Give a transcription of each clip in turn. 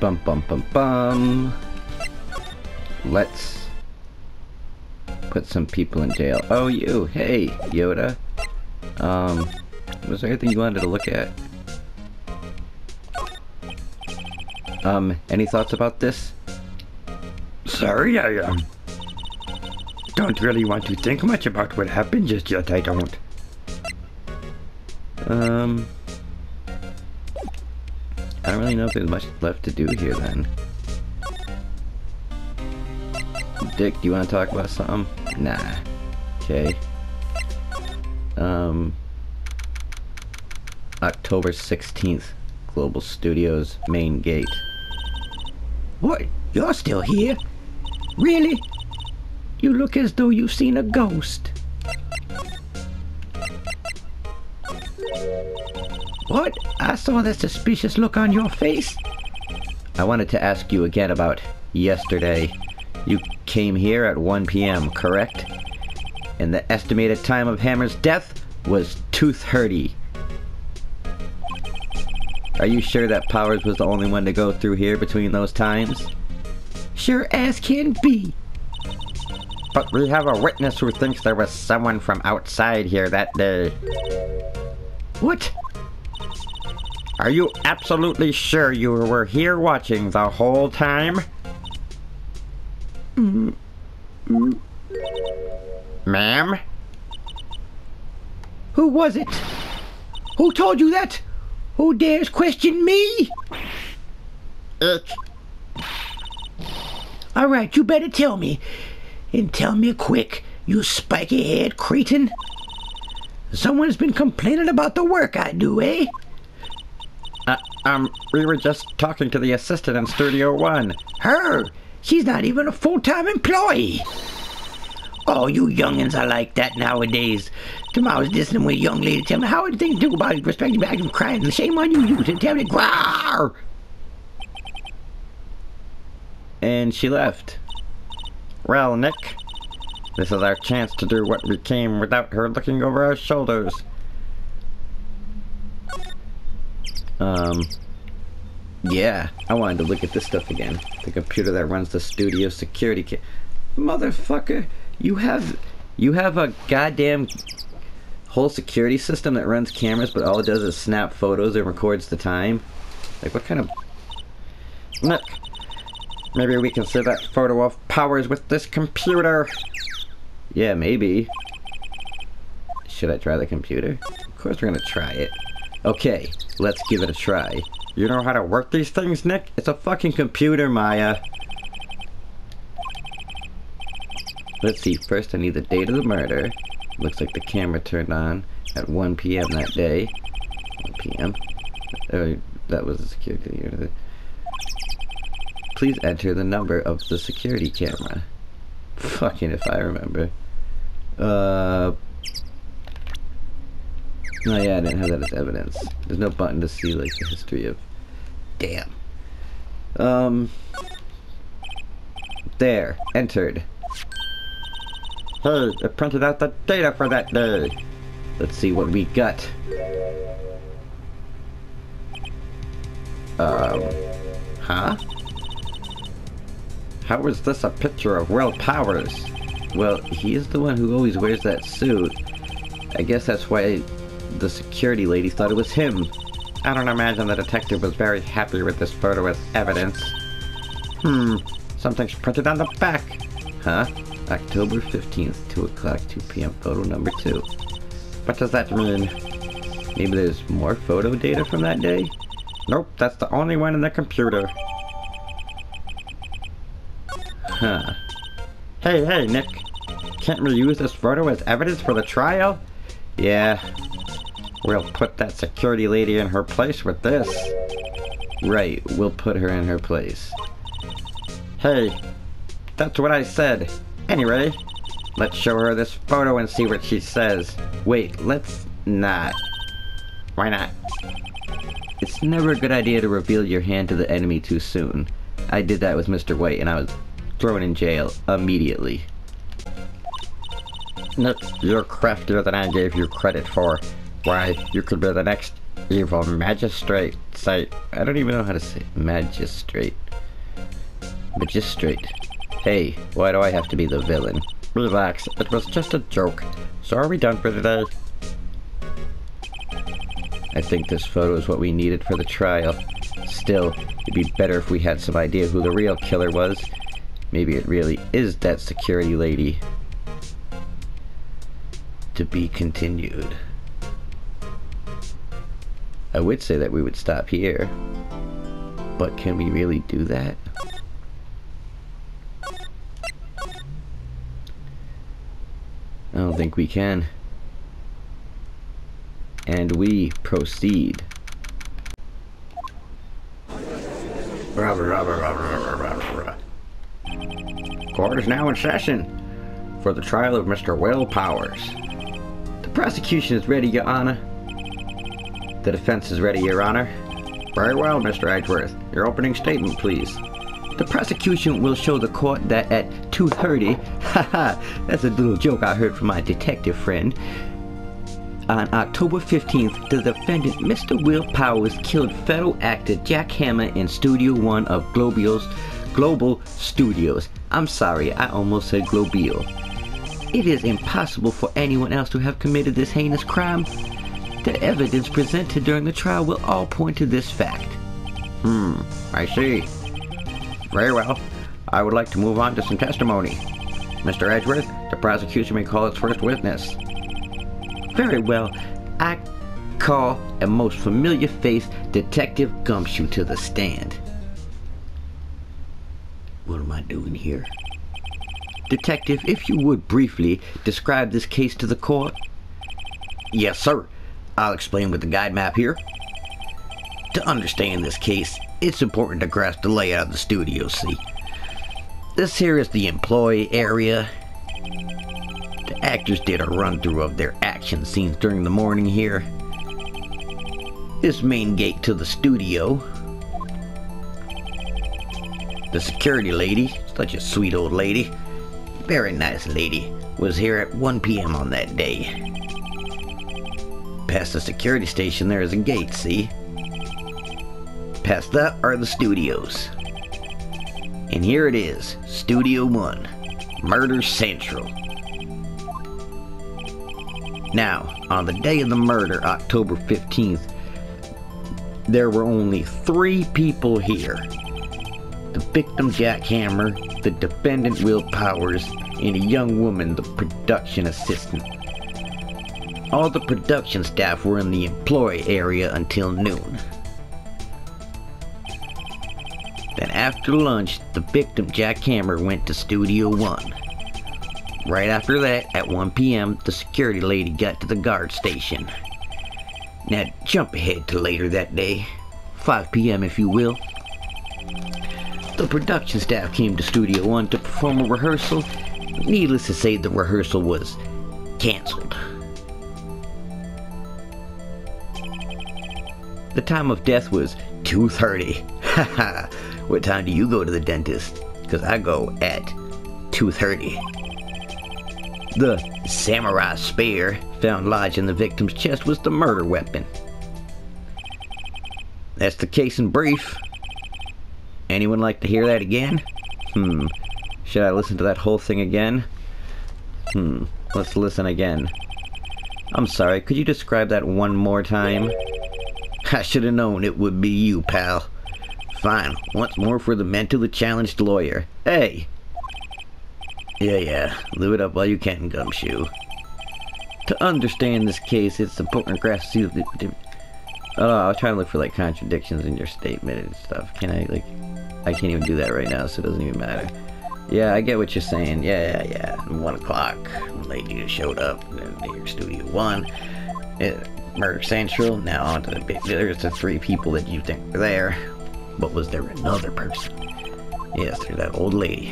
Bum bum bum bum. Let's put some people in jail. Oh, you. Hey, Yoda. Was there anything you wanted to look at? Any thoughts about this? Sorry, I don't really want to think much about what happened just yet, I don't. I don't really know if there's much left to do here then. Dick, do you want to talk about something? Nah. Okay. October 16th, Global Studios main gate. What? You're still here? Really? You look as though you've seen a ghost. What? I saw that suspicious look on your face. I wanted to ask you again about yesterday. You came here at 1 p.m., correct? And the estimated time of Hammer's death was 2:30. Are you sure that Powers was the only one to go through here between those times? Sure as can be. But we have a witness who thinks there was someone from outside here that day. What? Are you absolutely sure you were here watching the whole time? Ma'am? Who was it? Who told you that? Who dares question me? Alright, you better tell me. And tell me quick, you spiky-haired cretin. Someone's been complaining about the work I do, eh? We were just talking to the assistant in Studio One. Her? She's not even a full-time employee. Oh, you youngins are like that nowadays. Tomorrow I was listening with a young lady tell me how things do about respecting back and crying. And shame on you to tell me, "Grawr!" And she left. Well, Nick, this is our chance to do what we came without her looking over our shoulders. Yeah, I wanted to look at this stuff again. The computer that runs the studio security Motherfucker, you have a goddamn whole security system that runs cameras, but all it does is snap photos and records the time? Like, what kind of... Nick, maybe we can see that photo of Powers with this computer. Yeah, maybe. Should I try the computer? Of course we're gonna try it. Okay, let's give it a try. You know how to work these things, Nick? It's a fucking computer, Maya. Let's see, first I need the date of the murder. Looks like the camera turned on at 1 p.m. that day. 1 p.m. That was the security unit. Please enter the number of the security camera. Fucking if I remember. No, yeah, I didn't have that as evidence. There's no button to see, like, the history of... Damn. There. Entered. Hey, it printed out the data for that day. Let's see what we got. Huh? How is this a picture of Will Powers? Well, he is the one who always wears that suit. I guess that's why the security lady thought it was him. I don't imagine the detective was very happy with this photo as evidence. Something's printed on the back. Huh? October 15th, 2 o'clock, 2 p.m. Photo number 2. What does that mean? Maybe there's more photo data from that day? Nope, that's the only one in the computer. Huh. Hey, Nick. Can't we use this photo as evidence for the trial? Yeah. We'll put that security lady in her place with this. Right, we'll put her in her place. Hey, that's what I said. Anyway, let's show her this photo and see what she says. Wait, let's not. Why not? It's never a good idea to reveal your hand to the enemy too soon. I did that with Mr. White and I was thrown in jail immediately. Nick, you're craftier than I gave you credit for. Why, you could be the next Evil magistrate. Say, I don't even know how to say magistrate. Magistrate. Hey, why do I have to be the villain? Relax, it was just a joke. So are we done for today? I think this photo is what we needed for the trial. Still, it'd be better if we had some idea who the real killer was. Maybe it really is that security lady. To be continued. I would say that we would stop here, but can we really do that? I don't think we can. And we proceed. Court is now in session for the trial of Mr. Will Powers. The prosecution is ready, Your Honor. The defense is ready, Your Honor. Very well, Mr. Edgeworth. Your opening statement, please. The prosecution will show the court that at 2:30, haha, that's a little joke I heard from my detective friend. On October 15th, the defendant, Mr. Will Powers, killed fellow actor Jack Hammer in Studio 1 of Global Studios. I'm sorry, I almost said Global. It is impossible for anyone else to have committed this heinous crime. The evidence presented during the trial will all point to this fact. I see. Very well. I would like to move on to some testimony. Mr. Edgeworth, the prosecution may call its first witness. Very well. I call a most familiar face, Detective Gumshoe, to the stand. What am I doing here? Detective, if you would briefly describe this case to the court. Yes, sir. I'll explain with the guide map here. To understand this case, it's important to grasp the layout of the studio, see? This here is the employee area. The actors did a run-through of their action scenes during the morning here. This main gate to the studio. The security lady, such a sweet old lady, very nice lady, was here at 1 p.m. on that day. Past the security station there is a gate, see? Past that are the studios. And here it is, Studio 1, Murder Central. Now, on the day of the murder, October 15th, there were only 3 people here. The victim, Jack Hammer, the defendant, Will Powers, and a young woman, the production assistant. All the production staff were in the employee area until noon. Then after lunch, the victim, Jack Hammer, went to Studio 1. Right after that, at 1 p.m., the security lady got to the guard station. Now jump ahead to later that day, 5 p.m. if you will. The production staff came to Studio 1 to perform a rehearsal. Needless to say, the rehearsal was canceled. The time of death was 2:30. Haha. What time do you go to the dentist? Because I go at 2:30. The samurai spear found lodged in the victim's chest was the murder weapon. That's the case in brief. Anyone like to hear that again? Should I listen to that whole thing again? Let's listen again. I'm sorry, could you describe that one more time? I should have known it would be you, pal. Fine, once more for the mentally challenged lawyer. Hey! Yeah, live it up while you can, Gumshoe. To understand this case, it's important to grasp the... I was trying to look for, like, contradictions in your statement and stuff. Can I, like... I can't even do that right now, so it doesn't even matter. Yeah, I get what you're saying. Yeah. 1 o'clock, lady showed up in Studio 1. Murder Central. Now on to the big... There's the 3 people that you think were there. But was there another person? Yes, there's that old lady.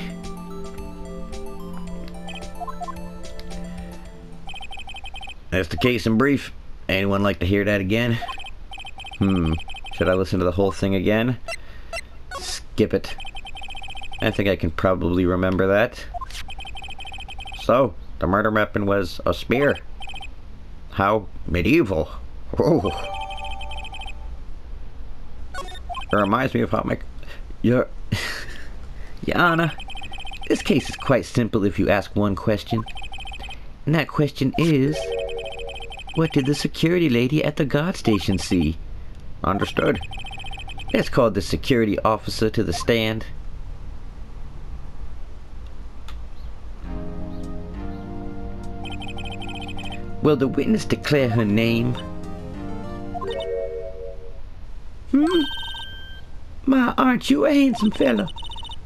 That's the case in brief. Anyone like to hear that again? Should I listen to the whole thing again? Skip it. I think I can probably remember that. So, the murder weapon was a spear. How medieval. Oh. reminds me of how my... Your Honor, this case is quite simple if you ask one question. And that question is, what did the security lady at the guard station see? Understood. Let's call the security officer to the stand. Will the witness declare her name? Ma, aren't you a handsome fella?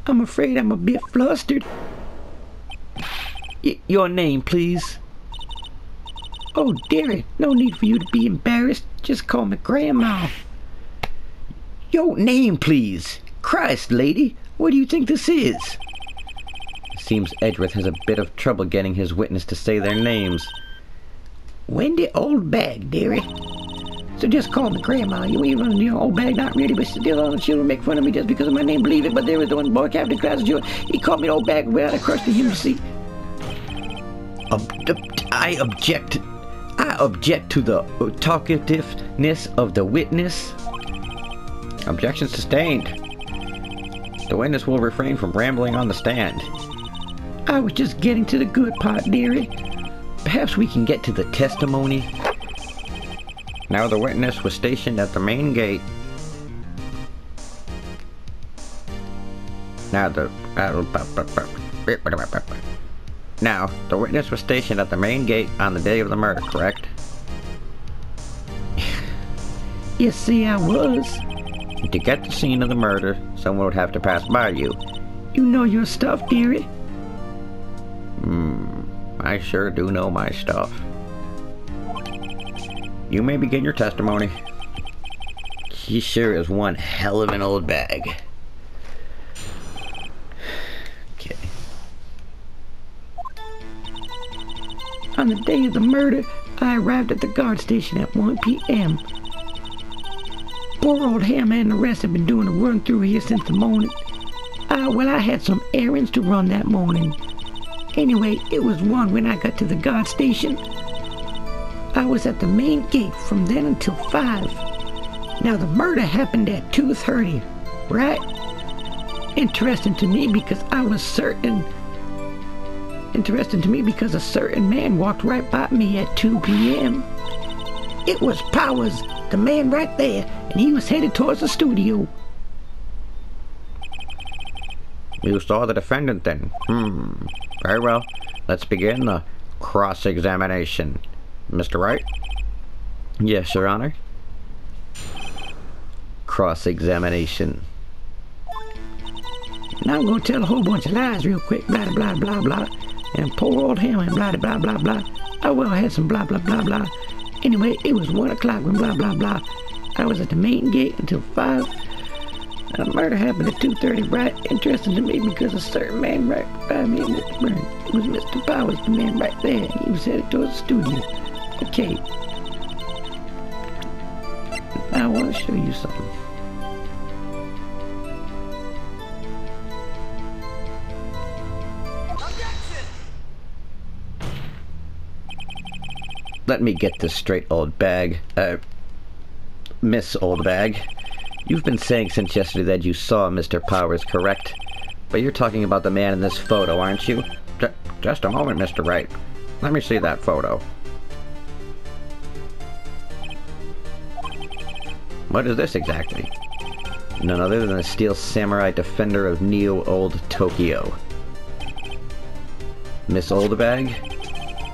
I'm afraid I'm a bit flustered. Your name, please. Oh, dearie, no need for you to be embarrassed. Just call me Grandma. Your name, please. Christ, lady, what do you think this is? Seems Edgeworth has a bit of trouble getting his witness to say their names. Wendy Old Bag, dearie. So just call me Grandma. You even, Old Bag not really, but still all the children make fun of me just because of my name. Believe it, but there was the one boy captain of class, he called me Old Bag without a crust to him, you see. I object to the talkativeness of the witness. Objection sustained. The witness will refrain from rambling on the stand. I was just getting to the good part, dearie. Perhaps we can get to the testimony. Now the witness was stationed at the main gate. Now the witness was stationed at the main gate on the day of the murder, correct? Yes, see, I was. To get to the scene of the murder, someone would have to pass by you. You know your stuff, dearie. I sure do know my stuff. You may begin your testimony. He sure is one hell of an old bag. Okay. On the day of the murder, I arrived at the guard station at 1 p.m. Poor old Hammer and the rest have been doing a run through here since the morning. I had some errands to run that morning. Anyway, it was 1 when I got to the guard station. I was at the main gate from then until 5. Now the murder happened at 2:30, right? Interesting to me because a certain man walked right by me at 2 p.m. It was Powers, the man right there, and he was headed towards the studio. You saw the defendant then? Very well. Let's begin the cross-examination. Mr. Wright? Yes, Your Honor. Cross-examination. Now I'm going to tell a whole bunch of lies real quick, blah, blah, blah, blah. And poor old Hammer and blah, blah, blah, blah. I had some blah, blah, blah, blah. Anyway, it was 1 o'clock when blah, blah, blah. I was at the main gate until 5. The murder happened at 2:30, right? Interesting to me because a certain man right by me in this burn. It was Mr. Powers, the man right there. He was headed towards the studio. Okay. Now I want to show you something. Let me get this straight, old bag. Miss Old Bag. You've been saying since yesterday that you saw Mr. Powers, correct? But you're talking about the man in this photo, aren't you? Just a moment, Mr. Wright. Let me see that photo. What is this exactly? None other than the Steel Samurai Defender of Neo Old Tokyo. Miss Oldebag?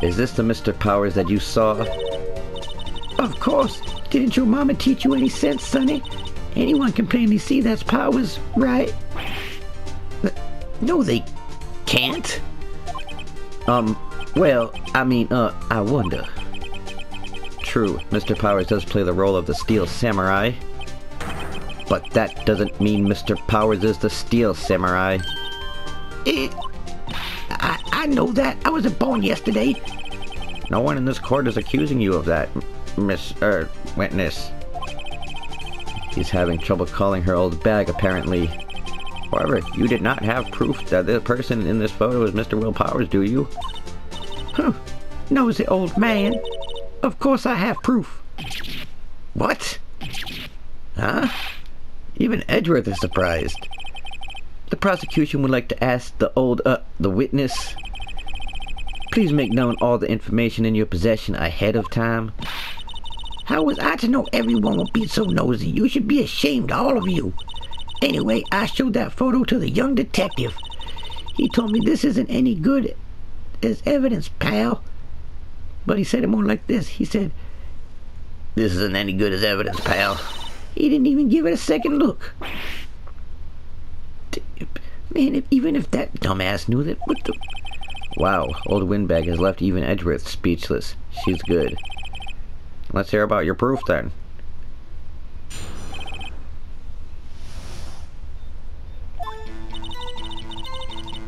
Is this the Mr. Powers that you saw? Of course. Didn't your mama teach you any sense, sonny? Anyone can plainly see that's Powers, right? No, they can't. Well, I mean, I wonder. True, Mr. Powers does play the role of the Steel Samurai. But that doesn't mean Mr. Powers is the Steel Samurai. I know that. I wasn't born yesterday. No one in this court is accusing you of that, witness. He's having trouble calling her old bag, apparently. However, you did not have proof that the person in this photo is Mr. Will Powers, do you? Huh. Nosy old man. Of course I have proof. What? Huh? Even Edgeworth is surprised. The prosecution would like to ask the witness, please make known all the information in your possession ahead of time. How was I to know everyone would be so nosy? You should be ashamed, all of you. Anyway, I showed that photo to the young detective. He told me this isn't any good as evidence, pal. But he said it more like this. He said, This isn't any good as evidence, pal. He didn't even give it a second look. Man, even if that dumbass knew that, what the... Wow, old Windbag has left even Edgeworth speechless. She's good. Let's hear about your proof then.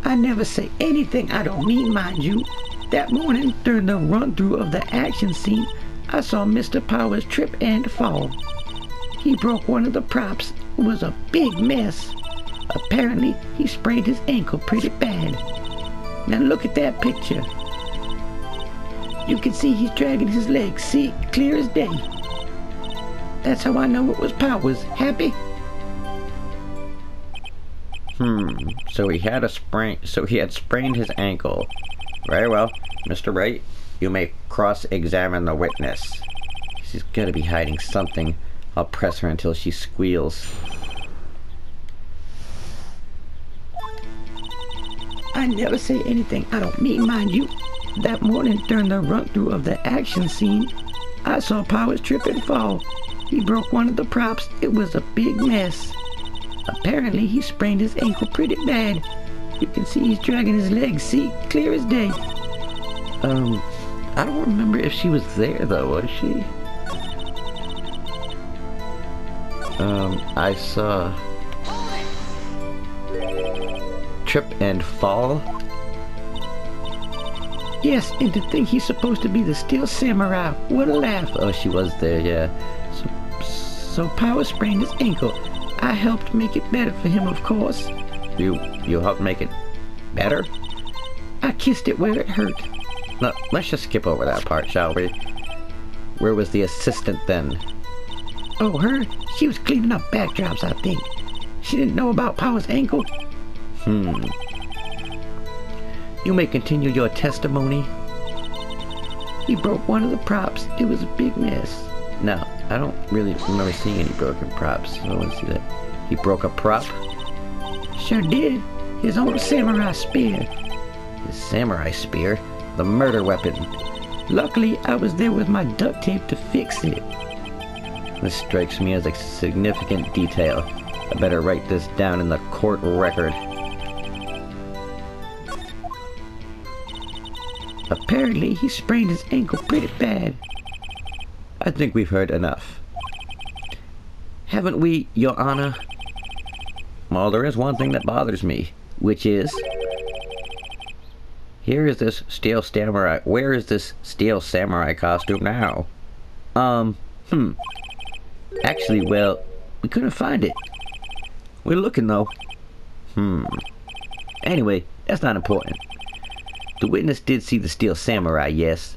I never say anything I don't mean, mind you. That morning, during the run-through of the action scene, I saw Mr. Powers trip and fall. He broke one of the props. It was a big mess. Apparently, he sprained his ankle pretty bad. Now look at that picture. You can see he's dragging his legs. See, clear as day. That's how I know it was Powers. Happy? So he had sprained his ankle. Very well, Mr. Wright. You may cross-examine the witness. She's gotta be hiding something. I'll press her until she squeals. I never say anything I don't mean, mind you. That morning, during the run-through of the action scene, I saw Powers trip and fall. He broke one of the props. It was a big mess. Apparently, he sprained his ankle pretty bad. You can see he's dragging his legs. See, clear as day. I don't remember if she was there, though, was she? I saw... trip and fall? Yes, and to think he's supposed to be the Steel Samurai. What a laugh. Oh, she was there, yeah. So Powers sprained his ankle. I helped make it better for him, of course. You helped make it better? I kissed it where it hurt. No, let's just skip over that part, shall we? Where was the assistant then? Oh, her? She was cleaning up backdrops, I think. She didn't know about Powers' ankle. You may continue your testimony. He broke one of the props. It was a big mess. No, I don't really remember seeing any broken props. So I want to see that. He broke a prop? Sure did. His own samurai spear. His samurai spear? The murder weapon. Luckily, I was there with my duct tape to fix it. This strikes me as a significant detail. I better write this down in the court record. Apparently, he sprained his ankle pretty bad. I think we've heard enough. Haven't we, Your Honor? Well, there is one thing that bothers me, which is... Where is this Steel Samurai costume now? Actually, well, we couldn't find it. We're looking, though. Anyway, that's not important. The witness did see the Steel Samurai, yes.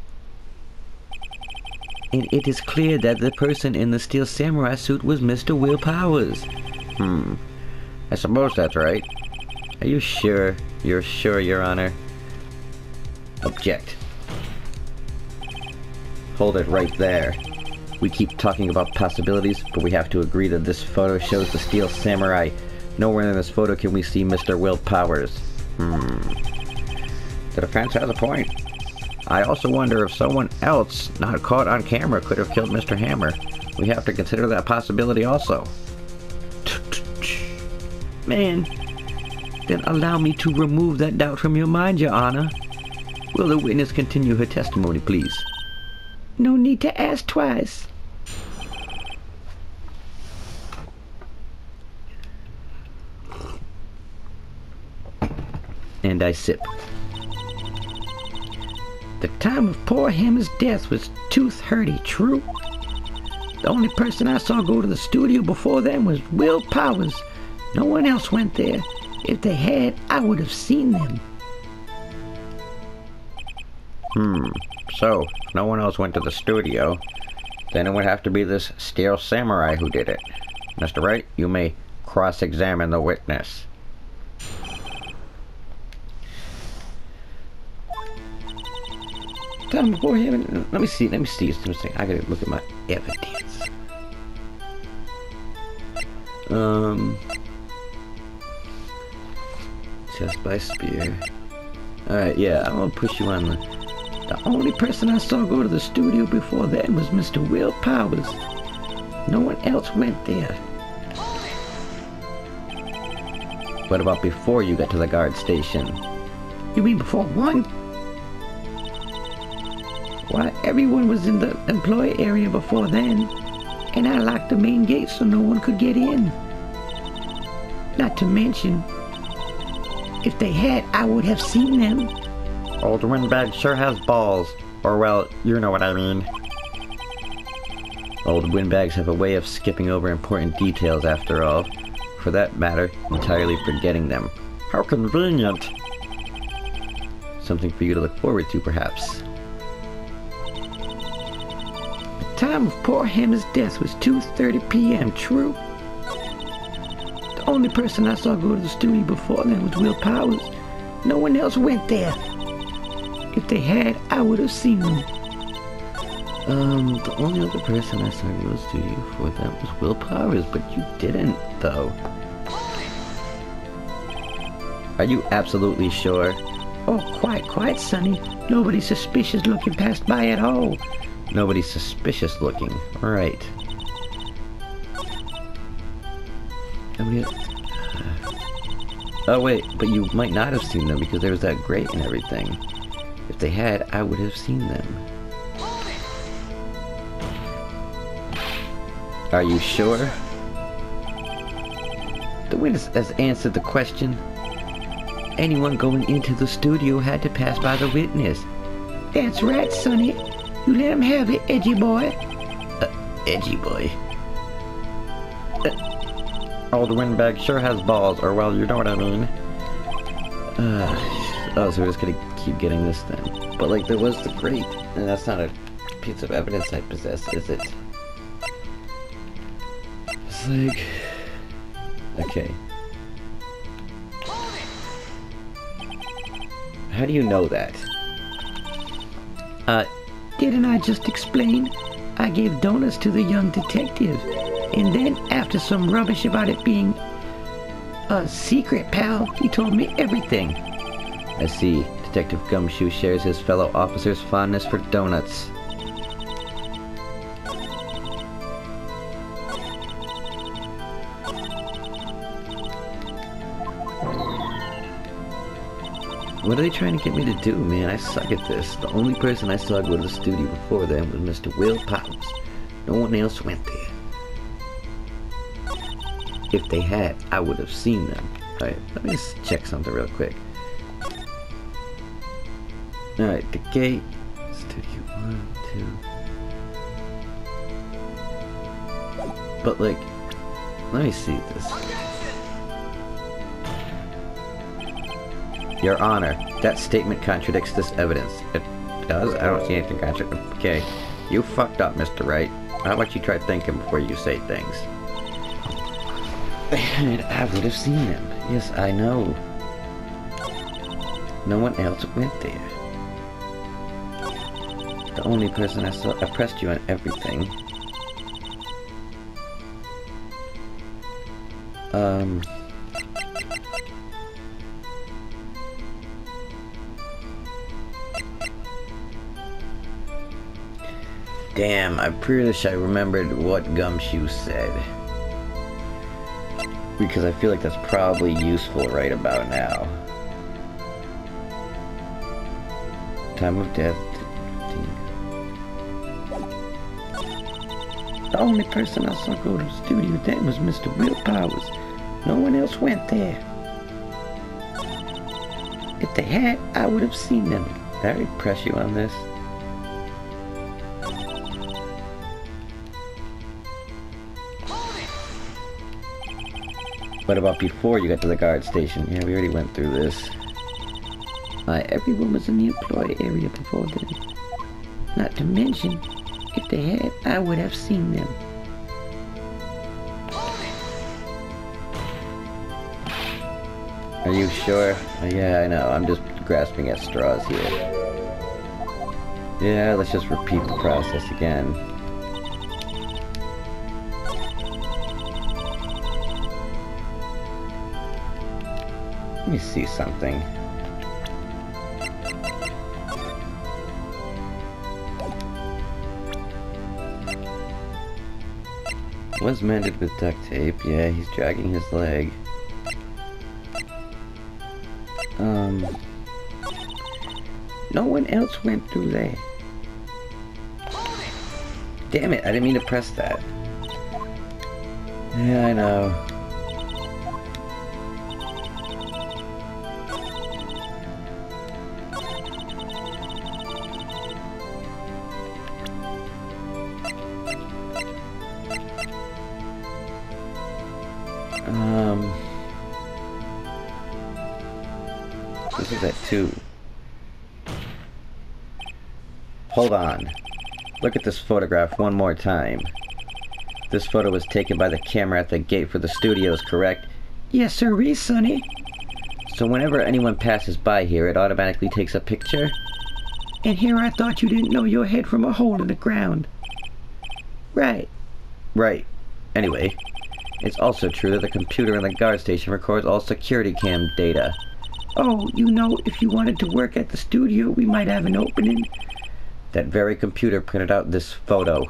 And it is clear that the person in the Steel Samurai suit was Mr. Will Powers. I suppose that's right. Are you sure? You're sure, Your Honor? Object. Hold it right there. We keep talking about possibilities, but we have to agree that this photo shows the Steel Samurai. Nowhere in this photo can we see Mr. Will Powers. The defense has a point. I also wonder if someone else, not caught on camera, could have killed Mr. Hammer. We have to consider that possibility also. Man, then allow me to remove that doubt from your mind, Your Honor. Will the witness continue her testimony, please? No need to ask twice. And I sip. The time of poor Hammer's death was tooth-hurty, true? The only person I saw go to the studio before then was Will Powers. No one else went there. If they had, I would have seen them. So, if no one else went to the studio, then it would have to be this Steel Samurai who did it. Mr. Wright, you may cross-examine the witness. Time before him. Let me see. Let me see. I gotta look at my evidence. Chest by spear. Alright, yeah, I'm gonna push you on the only person I saw go to the studio before that was Mr. Will Powers. No one else went there. What about before you got to the guard station? You mean before one? Why, everyone was in the employee area before then, and I locked the main gate so no one could get in. Not to mention, if they had, I would have seen them. Old Windbag sure has balls. Or well, you know what I mean. Old windbags have a way of skipping over important details after all. For that matter, entirely forgetting them. How convenient. Something for you to look forward to, perhaps. The time of poor Hammer's death was 2:30 p.m., true? The only person I saw go to the studio before then was Will Powers. No one else went there. If they had, I would have seen them. The only other person I saw go to the studio before that was Will Powers, but you didn't, though. Are you absolutely sure? Oh, quite, Sonny. Nobody suspicious looking passed by at all. Nobody suspicious looking. Right. Oh wait, but you might not have seen them because there was that grate and everything. If they had, I would have seen them. Are you sure? The witness has answered the question. Anyone going into the studio had to pass by the witness. That's right, Sonny. You let him have it, edgy boy. Edgy boy. Old Windbag sure has balls, or well, you know what I mean. Oh, so we're just gonna keep getting this then. But like, there was the grate, and that's not a piece of evidence I possess, is it? It's like... Okay. How do you know that? Didn't I just explain? I gave donuts to the young detective. And then, after some rubbish about it being a secret, pal, he told me everything. I see. Detective Gumshoe shares his fellow officers' fondness for donuts. What are they trying to get me to do, man? I suck at this. The only person I saw go to the studio before then was Mr. Will Powers. No one else went there. If they had, I would have seen them. Alright, let me just check something real quick. Alright, the gate. Studio 1, 2. But like, let me see this. Your Honor, that statement contradicts this evidence. It does? I don't see anything contradicting. Okay, you fucked up, Mr. Wright. How about you try thinking before you say things? And I would have seen them. Yes, I know. No one else went there. The only person I saw, I pressed you on everything. Damn, I'm pretty sure I remembered what Gumshoe said. Because I feel like that's probably useful right about now. Time of death. The only person I saw go to the studio then was Mr. Will Powers. No one else went there. If they had, I would have seen them. Did I already press you on this? What about before you got to the guard station? Yeah, we already went through this. Everyone was in the employee area before then. Not to mention, if they had, I would have seen them. Are you sure? Yeah, I know. I'm just grasping at straws here. Yeah, let's just repeat the process again. Let me see something. Was mended with duct tape. Yeah, he's dragging his leg. No one else went through there. Damn it, I didn't mean to press that. Yeah, I know. This is at 2. Hold on. Look at this photograph one more time. This photo was taken by the camera at the gate for the studios, correct? Yes, sir, Sonny. So whenever anyone passes by here, it automatically takes a picture? And here I thought you didn't know your head from a hole in the ground. Right. Right. Anyway, it's also true that the computer in the guard station records all security cam data. Oh, you know, if you wanted to work at the studio, we might have an opening. That very computer printed out this photo.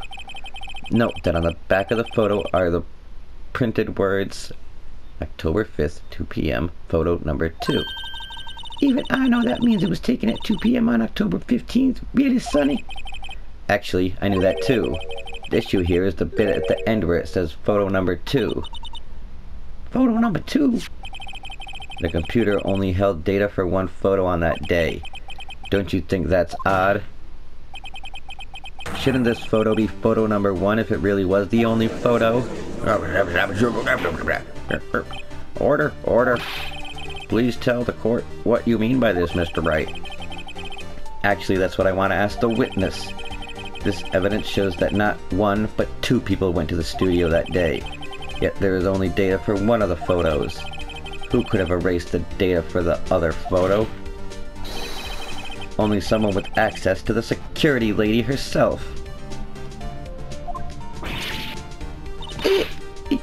Note that on the back of the photo are the printed words, October 5th, 2 p.m., photo number 2. Even I know that means it was taken at 2 p.m. on October 15th. Really, Sonny? Actually, I knew that too. The issue here is the bit at the end where it says photo number 2. Photo number 2? The computer only held data for one photo on that day. Don't you think that's odd? Shouldn't this photo be photo number 1 if it really was the only photo? Order, order. Please tell the court what you mean by this, Mr. Wright. Actually, that's what I want to ask the witness. This evidence shows that not 1, but 2 people went to the studio that day. Yet there is only data for one of the photos. Who could have erased the data for the other photo? Only someone with access to the security lady herself.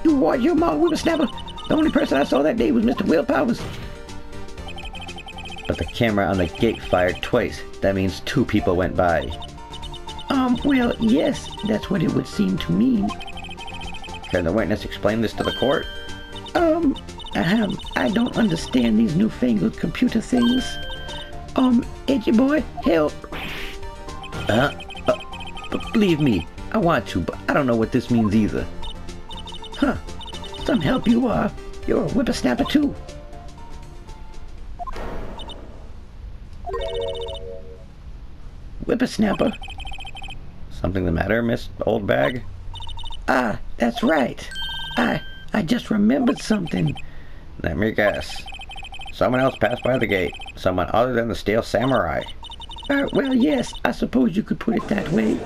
You watch your mouth, whippersnapper. The only person I saw that day was Mr. Will Powers. But the camera on the gate fired twice. That means 2 people went by. Well, yes, that's what it would seem to mean. Can the witness explain this to the court? I don't understand these newfangled computer things. Edgy boy, help. But believe me, I want to, but I don't know what this means either. Huh. Some help you are. You're a whippersnapper too. Whippersnapper? Something the matter, Miss Old Bag? Ah, that's right. I just remembered something. Let me guess. Someone else passed by the gate. Someone other than the Steel Samurai. Well, yes, I suppose you could put it that way.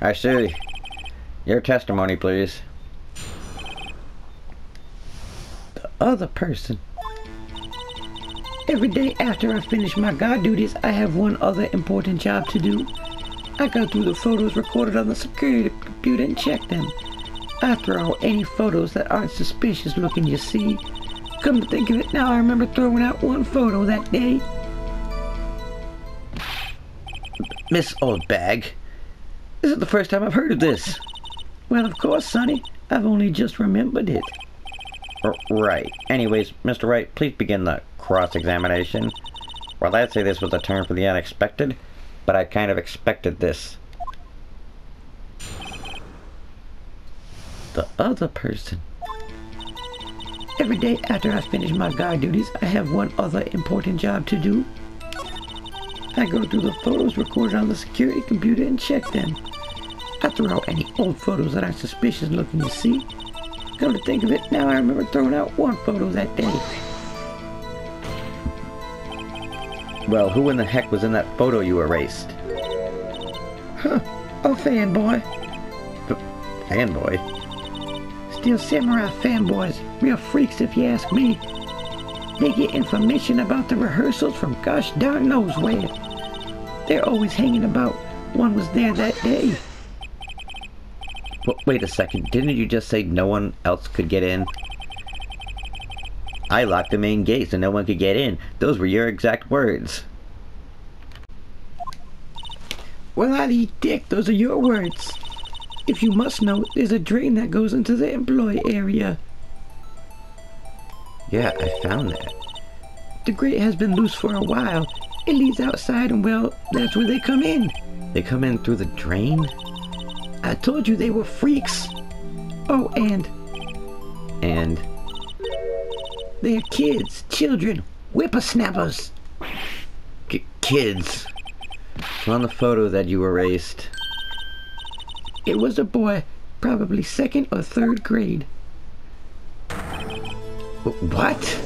I see. Your testimony, please. The other person. Every day after I finish my guard duties, I have one other important job to do. I go through the photos recorded on the security computer and check them. I throw out any photos that aren't suspicious looking, you see. Come to think of it now, I remember throwing out one photo that day. Miss Old Bag, this is the first time I've heard of this. Well, of course, Sonny. I've only just remembered it. Right. Anyways, Mr. Wright, please begin the cross-examination. Well, I'd say this was a turn for the unexpected, but I kind of expected this. The other person. Every day after I finish my guard duties, I have one other important job to do. I go through the photos recorded on the security computer and check them. I throw out any old photos that aren't suspicious looking, you see. Come to think of it, now I remember throwing out one photo that day. Well, who in the heck was in that photo you erased? Huh, a fanboy. Fanboy? Steel Samurai fanboys. Real freaks if you ask me. They get information about the rehearsals from gosh darn knows where. They're always hanging about. One was there that day. Wait a second, didn't you just say no one else could get in? I locked the main gate so no one could get in. Those were your exact words. Well, I'd eat dick. Those are your words. If you must know, there's a drain that goes into the employee area. Yeah, I found that. The grate has been loose for a while. It leads outside and, well, that's where they come in. They come in through the drain? I told you they were freaks. Oh, and they're kids, children, whippersnappers. Kids. On the photo that you erased. It was a boy, probably 2nd or 3rd grade. What?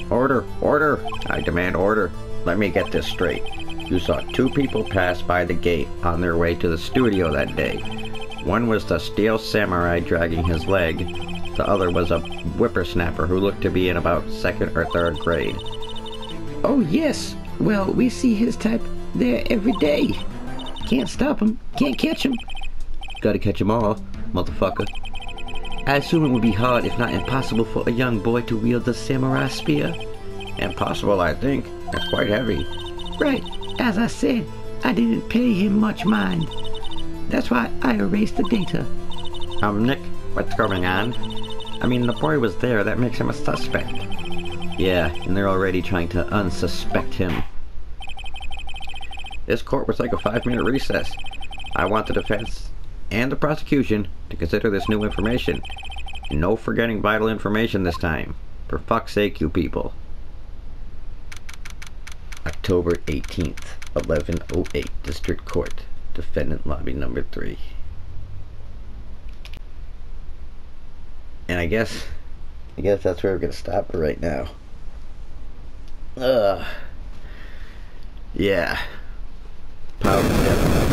Order. I demand order. Let me get this straight. You saw 2 people pass by the gate on their way to the studio that day. One was the Steel Samurai dragging his leg. The other was a whippersnapper who looked to be in about 2nd or 3rd grade. Oh, yes. Well, we see his type there every day. Can't stop him. Can't catch him. Gotta catch 'em all, motherfucker. I assume it would be hard, if not impossible, for a young boy to wield the samurai spear. Impossible, I think. It's quite heavy. Right. As I said, I didn't pay him much mind. That's why I erased the data. Nick, what's going on? I mean, the boy was there. That makes him a suspect. Yeah, and they're already trying to unsuspect him. This court was like a 5-minute recess. I want the defense and the prosecution to consider this new information. No forgetting vital information this time. For fuck's sake, you people. October 18th, 11:08, District Court, Defendant Lobby Number 3. And I guess that's where we're gonna stop for right now. Yeah. Power to death.